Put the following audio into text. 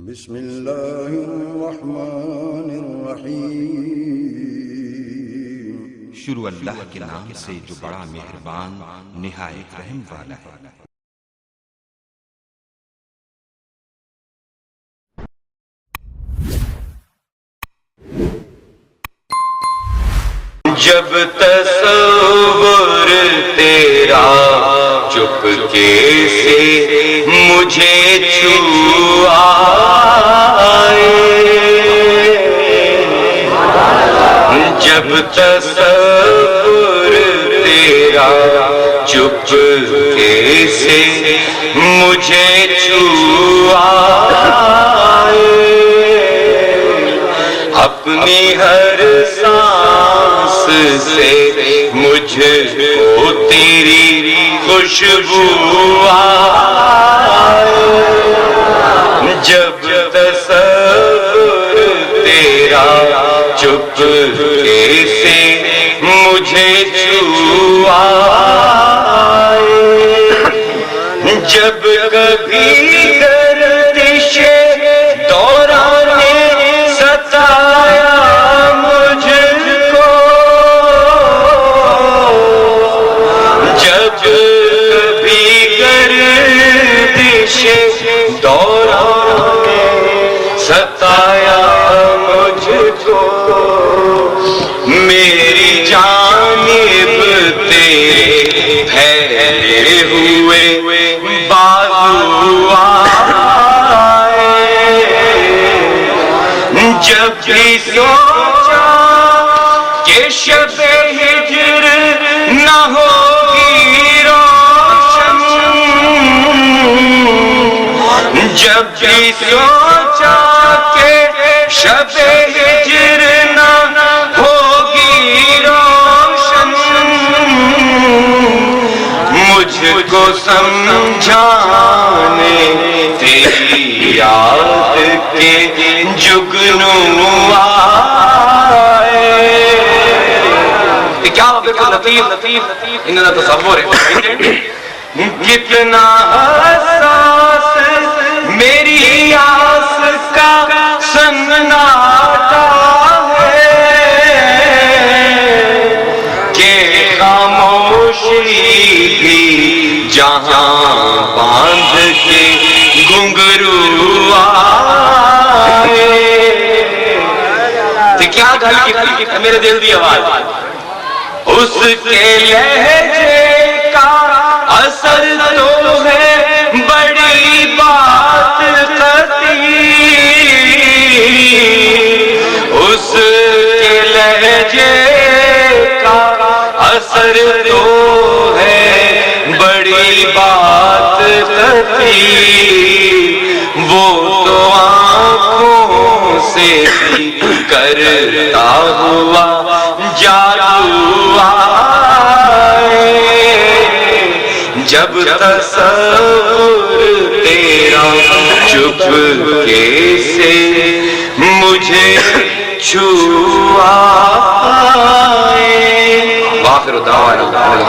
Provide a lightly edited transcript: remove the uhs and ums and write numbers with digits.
بسم اللہ الرحمن الرحیم۔ شروع اللہ کے نام سے جو بڑا مہربان نہایت رحم والا ہے۔ جب تصور تیرا چپکے سے مجھے چھو آئے، جب تصور تیرا چپکے سے مجھے چھو آئے، اپنی ہر سانس سے مجھ کو تیری خوشبو آئے، جب تصور تیرا چپکے سے مجھے چھو آئے، جب کبھی گردش دوران ستایا مجھ کو، جب کبھی گردش دوران ستایا مجھ کو، میری جانب تیرے پھیلے ہوئے بازو آئے، جب بھی سوچا کہ شب ہجر نہ ہوگی روشن، جب بھی سوچا کہ شب ہجر نہ ہوگی روشن، مجھ کو سمجھانے تیری یاد کے جگنو آئے، کیا بالکل لطیف انہوں تصور ہے، کتنا حساس میری آس کا سناٹا ہے کہ خاموشی بھی جہاں باندھ کے گھنگرو آئے، تو کیا گل کی میرے دل دی آواز، اس کے لہجے کا اثر تو ہے بڑی بات قطعی، اس کے لہجے کا اثر تو ہے بڑی بات قطعی، وہ تو آنکھوں سے کرتا ہوا جادو آئے، جب تصور تیرا چپکے سے مجھے چھو آئے، آخر دعوانا